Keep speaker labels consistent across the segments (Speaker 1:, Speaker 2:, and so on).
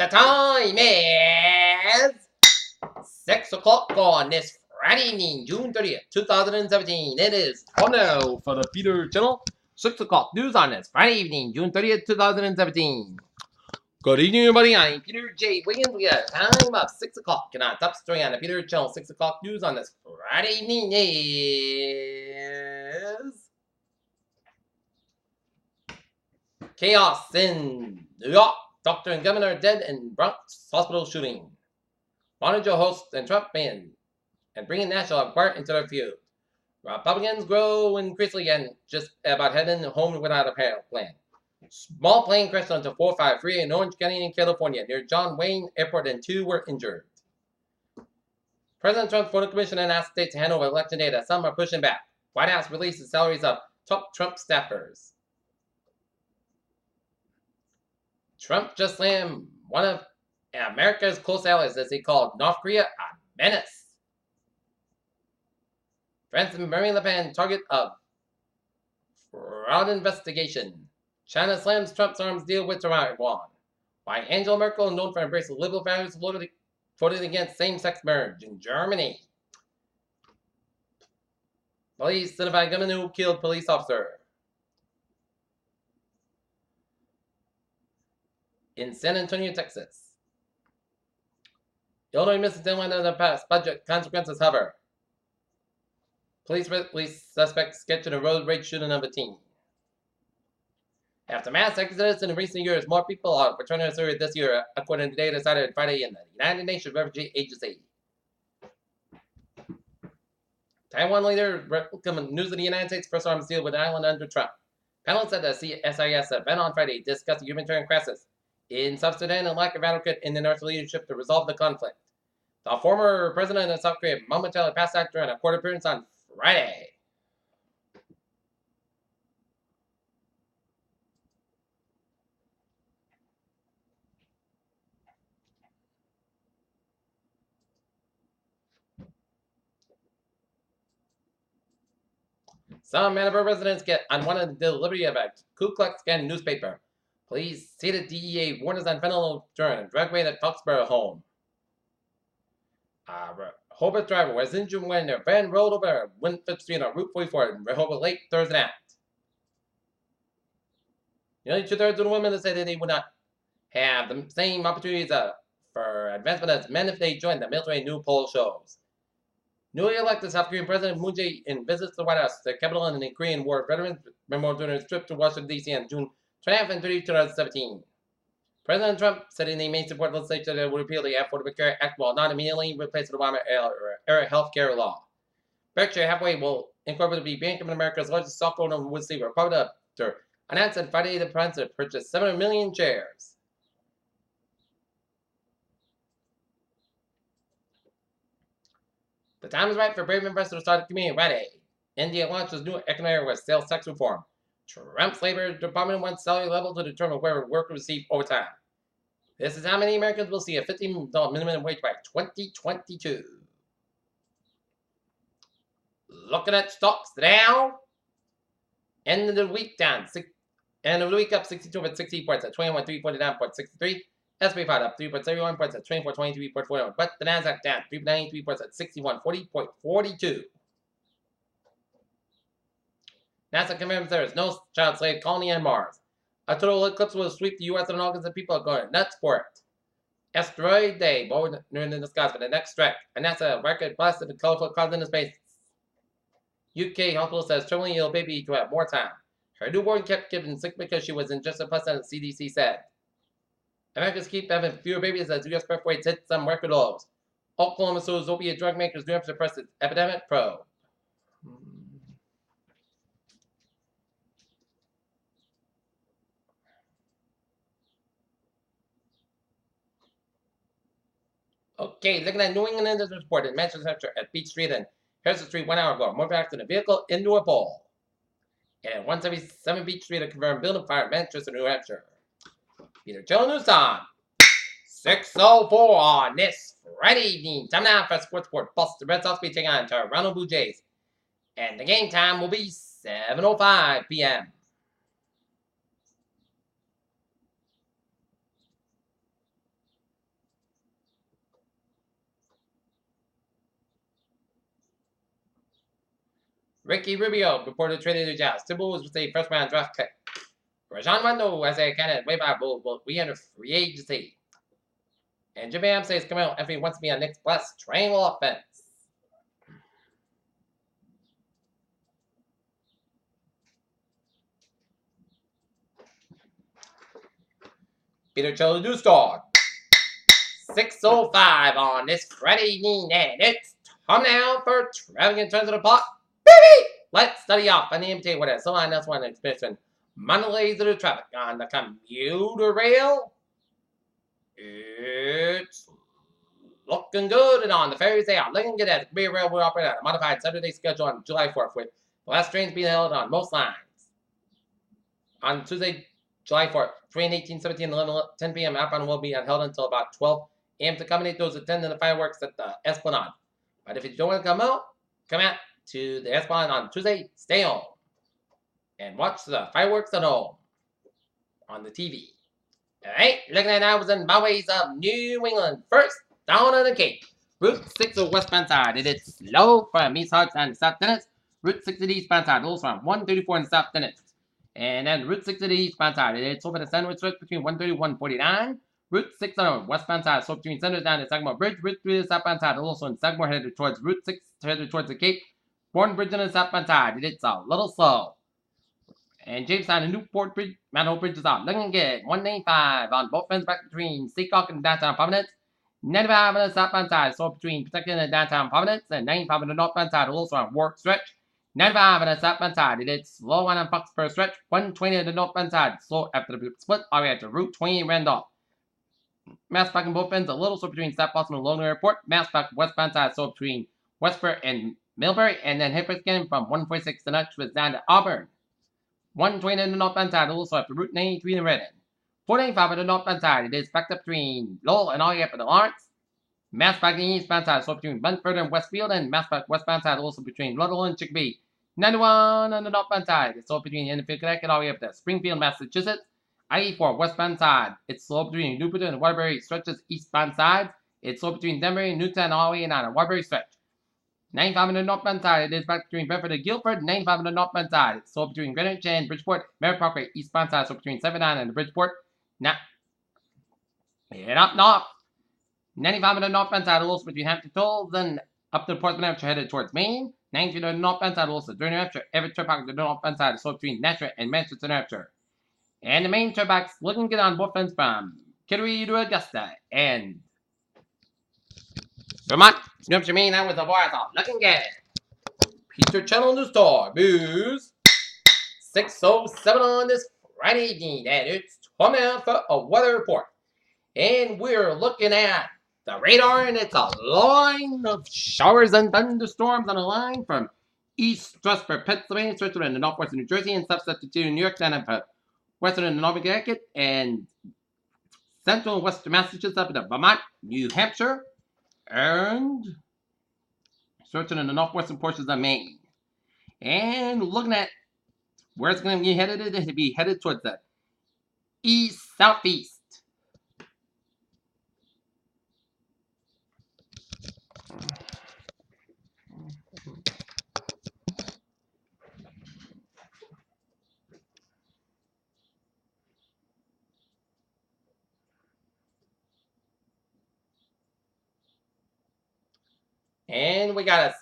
Speaker 1: The time is 6 o'clock on this Friday evening, June 30th, 2017. It is time now for the Peter Channel 6 o'clock news on this Friday evening, June 30th, 2017. Good evening, everybody. I'm Peter J. Wiggins. We got a time of 6 o'clock. And our top story on the Peter Channel 6 o'clock news on this Friday evening is chaos in New York. Doctor and governor dead in Bronx hospital shooting. Monitor host and Trump ban and bringing national apart into their feud. Republicans grow increasingly and just about heading home without a plan. Small plane crashed onto 453 in Orange County in California near John Wayne Airport and 2 were injured. President Trump's photo commission asked states to hand over election data. Some are pushing back. White House releases salaries of top Trump staffers. Trump just slammed one of America's close allies as he called North Korea a menace. France and Marine Le Pen target of fraud investigation. China slams Trump's arms deal with Taiwan. Why Angela Merkel, known for embracing liberal values, voted against same-sex marriage in Germany. Police identify gunman who killed police officer. In San Antonio, Texas. Illinois misses deadline of the past budget consequences hover. Police release suspect sketch in a road rage shooting number 10. After mass exodus in recent years, more people are returning to Syria this year, according to data cited Friday in the United Nations Refugee Agency. Taiwan leader welcomed news of the United States' first arms deal with the island under Trump. Panelists at the CSIS event on Friday discussed the humanitarian crisis in South Sudan and lack of adequate international leadership to resolve the conflict. The former president of South Korea momentarily passed out during a court appearance on Friday. Some Manitoba residents get unwanted delivery of a Ku Klux Klan newspaper. Police seated DEA warners on fentanyl during a drug raid at Foxborough home. Rehoboth driver was injured when their van rolled over Winfield Street on Route 44 in Rehoboth late Thursday night. Nearly 2/3 of the women said that they would not have the same opportunities for advancement as men if they joined the military, new poll shows. Newly elected South Korean President Moon Jae-in visits the White House, the Capitol, and the Korean War Veterans Memorial during his trip to Washington, D.C. on June 20th and 30th, 2017. President Trump said he may support legislation that would repeal the Affordable Care Act while not immediately replacing the Obama-era health care law. Berkshire Hathaway will incorporate Bank of America's largest stockholder and would see Republican announced on Friday the plans to purchase 7 million shares. The time is right for brave investors to start a community Friday. India launches new economic with sales tax reform. Trump's Labor Department wants salary level to determine where workers receive overtime. This is how many Americans will see a $15 minimum wage by 2022. Looking at stocks now. End of the week down. End of the week up 62.60 points at 21,349.63. S&P 5 up 3.71 points at 2423.41. But the Nasdaq down 3.93 points at 6140.42. NASA confirms there is no child slave colony on Mars. A total eclipse will sweep the U.S. in August and people are going nuts for it. Asteroid Day, born in the skies for the next trek. A NASA record blasted the colorful clouds in space. UK hospital says terminally ill baby to have more time. Her newborn kept getting sick because she was ingested plus, the CDC said. Americans keep having fewer babies as U.S. birth rates hit some record lows. Oklahoma sues opiate drug makers New Hampshire suppress its epidemic probe. Okay, looking at New England Industry Report in Manchester at Beach Street and Harrison Street 1 hour ago. More back to the vehicle into a pole. And 177 Beach Street, a confirmed building fire in Manchester, New Hampshire. Peter Joe News time. 6:04 on this Friday evening. Time now for Sports Report. Boston Red Sox be taking on Toronto Blue Jays. And the game time will be 7:05 p.m. Ricky Rubio reported traded to Jazz. Timberwolves with a first-round draft pick. Rajon Rondo as a candidate way by Bulls will re-enter free agency. And Jimmy Am says Camille Anthony wants to be on Knicks plus triangle offense. Peter Cholo Star. 6:05 on this Friday evening, and it's time now for traveling in terms of the pot. Baby! Let's study off on the MTA with us. So on this one expression. Mondelez to the traffic on the commuter rail. It's looking good, and on the ferries they are looking good as the rail will operate on a modified Saturday schedule on July 4th, with the last trains being held on most lines. On Tuesday, July 4th, train 1817 10 p.m. outbound will be held until about 12 a.m. to accommodate those attending the fireworks at the Esplanade. But if you don't want to come out to the Esplanade on Tuesday, stay home and watch the fireworks at home on the TV. Alright, looking at hours and byways of New England. First, down on the Cape. Route 6 of westbound side. It is slow from East Harts and South Dennis. Route 6 of the eastbound side. Those from 134 in South Dennis. And then Route 6 of the eastbound side. It's over the sandwich stretch between 130 and 149. Route 6 on the westbound side. So between Center down to Sagamore Bridge. Route 3 to the southbound side. Also in Sagamore headed towards Route 6 headed towards the Cape. Bourne Bridge on the southbound side. It's a little slow. And Jamestown and Newport Bridge, Mount Hope Bridge is out. Looking good. 195 on both ends back between Seacock and downtown Providence. 95 on the southbound side, so between Pawtucket and downtown Providence. And 95 on the northbound side, also on Warwick Stretch. 95 on the southbound side, it's slow on Foxborough Stretch. 120 on the northbound side, slow after the split, all the way to Route 20 Randolph. Mass back on both ends, a little so between South Boston and Logan Airport. Mass back westbound side, so between Westport and Millbury. And then Hipper Skin from 146 to Nutchwood down to Auburn. 120 on the northbound side, also after Route 93 in Redden. 495 on the northbound side, it is backed up between Lowell and all the way up to Lawrence. Mass back on the eastbound side, so between Bunford and Westfield, and Mass back westbound side, also between Little and Chicopee. 91 on the northbound side, it's slow between Enfield, Connecticut, all the way up to Springfield, Massachusetts. I-84 westbound side, it's slow between Newport and Waterbury stretches eastbound side. It's slow between Denver and Newtown, all the way on the Waterbury stretch. 95 on the northbound side, it is back between Bedford and Guilford. 95 on the northbound side, it's so between Greenwich and Bridgeport. Merritt Parkway, eastbound side, so between 79 and Bridgeport. Now, head up north. 95 on the northbound side, also between Hampton Tolls, then up to Portsmouth, New Hampshire, headed towards Maine. 90 on the northbound side, also Durham, New Hampshire. Everett Turnpike on the northbound side, so between Nashua and Manchester, New Hampshire. And the main turnpikes looking good on both ends from Kittery to Augusta and Vermont, New Hampshire, Maine, and with the voice off. Looking good. Peter Channel News Star. Booze. 6:07 on this Friday evening. And it's time now for a weather report. And we're looking at the radar, and it's a line of showers and thunderstorms on a line from East Strasburg, Pennsylvania, stretching into northwestern New Jersey, and subset to New York, down to western and northern Connecticut, and central and western Massachusetts, up into Vermont, New Hampshire, and stretching in the northwestern portions of Maine. And looking at where it's going to be headed, it'll be headed towards the east-southeast. And we got a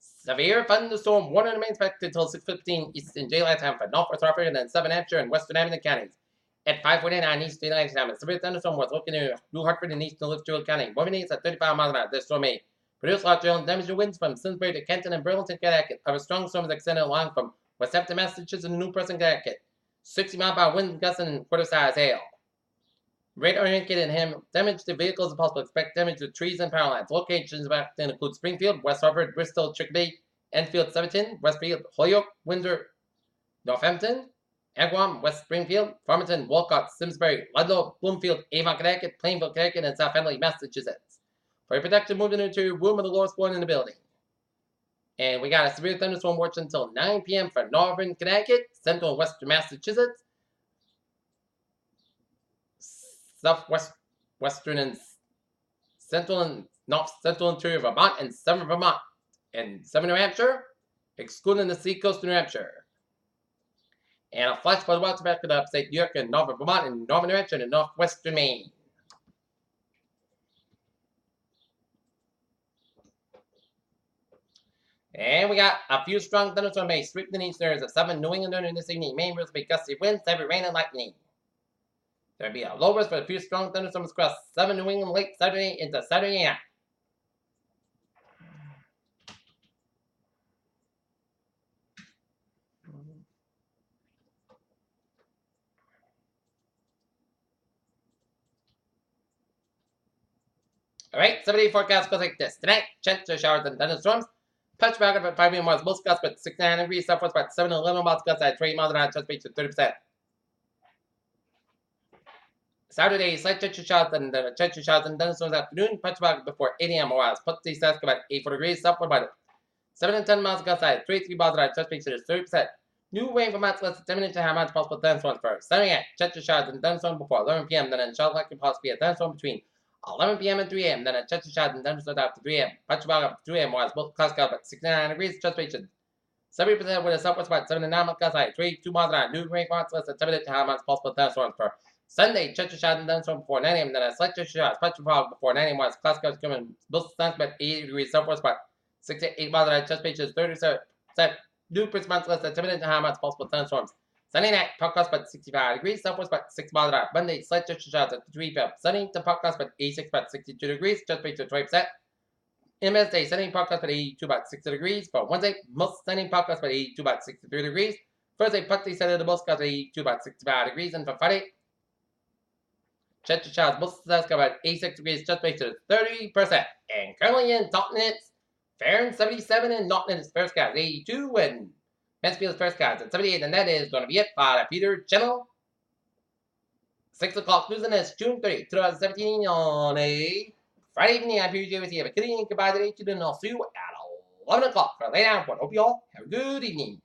Speaker 1: severe thunderstorm warning remains expected until 6:15 Eastern Daylight Time for Northwest Norfolk and then Southern Hampshire and Western Abington counties. At 5:49 Eastern Daylight Time, a severe thunderstorm was located in New Hartford and Eastern Litchfield County. Moving east at 35 miles an hour. This storm may produce large hail and damaging winds from Simsbury to Kenton and Burlington, Connecticut. Other strong storms extended along from West Hampton, Massachusetts and New Preston, Connecticut. 60-mile-per-hour winds gusting and quarter-size hail. Radar indicated him damage to vehicles and possible. Expect damage to trees and power lines. Locations include Springfield, West Hartford, Bristol, Chicopee, Enfield, Seventeen, Westfield, Holyoke, Windsor, Northampton, Agawam, West Springfield, Farmington, Walcott, Simsbury, Ludlow, Bloomfield, Avon, Connecticut, Plainville, Connecticut, and South Hadley, Massachusetts. For your protection, move into your room with the lowest floor in the building. And we got a severe thunderstorm watch until 9 p.m. for northern Connecticut, central and western Massachusetts, southwestern and central and north central interior Vermont, and southern Vermont, and southern New Hampshire, excluding the seacoast of New Hampshire. And a flash flood watch back to upstate New York and northern Vermont and northern New Hampshire and northwestern Maine. And we got a few strong thunderstorms may sweep the eastern areas of southern New England during this evening. Maine will be gusty winds, heavy rain, and lightning. There will be a low risk for a few strong thunderstorms across southern New England late Saturday into Saturday night. Alright, 7-day forecast goes like this. Tonight, chance of showers and thunderstorms. Touch back up at 5 million miles, most gusts, but 69 degrees, southwest about 7 to 11 miles, gusts at 20 miles an hour, chance speed to 30%. Saturday, slight chance of showers and thunderstorms afternoon. Touch back before 8 a.m. or else. Put the stats about 84 degrees, southwest about 7 to 10 miles, gusts at 23 miles an hour, chance speed to 30%. New rain for months less than 10 minutes to have months possible thunderstorms first. Saturday night, chance of showers and thunderstorms before 11 p.m. Then in showers likely possibly a thunderstorm between 11 p.m. and 3 a.m. Then a chance of showers and thunderstorms after 3 a.m. Touch about up to 3 a.m. Whereas both clouds got about 69 degrees, chance speed 70% with a southwest about 7 to 9 miles, gusts at 22 miles an hour. New rain for months less than 10 minutes to have months possible thunderstorms for Sunday, chance of showers and thunderstorms before 9 a.m. Then a slight chance of showers, patch of fog before 9 a.m. Whereas clouds got coming both suns about 80 degrees, southwest about 6 to 8 miles an hour, chance speed 37%. New months less than 10 minutes to have months possible thunderstorms. Sunday night, podcast about 65 degrees, southwest about 6 miles an hour. Monday, slight chance of showers at 3 p.m. Sunday, the podcast about 86, about 62 degrees, chance speed to 20%. In Wednesday, Sunday podcast about 82, about 60 degrees. For Wednesday, most Sunday podcast about 82, about 63 degrees. Thursday, partly sunny, the most about 82, about 65 degrees. And for Friday, chance of showers, most about 86 degrees, chance speed to 30%. And currently in Dalton, it's Farron 77, and Norton is first guys 82, and Mansfield's first guys at 78, and that is going to be it for the Peter channel. 6 o'clock news, and it's June 30, 2017 on a Friday evening. I'm PJ with you. Have a good evening. Goodbye today, and I'll see you at 11 o'clock for lay down. Hope you all have a good evening.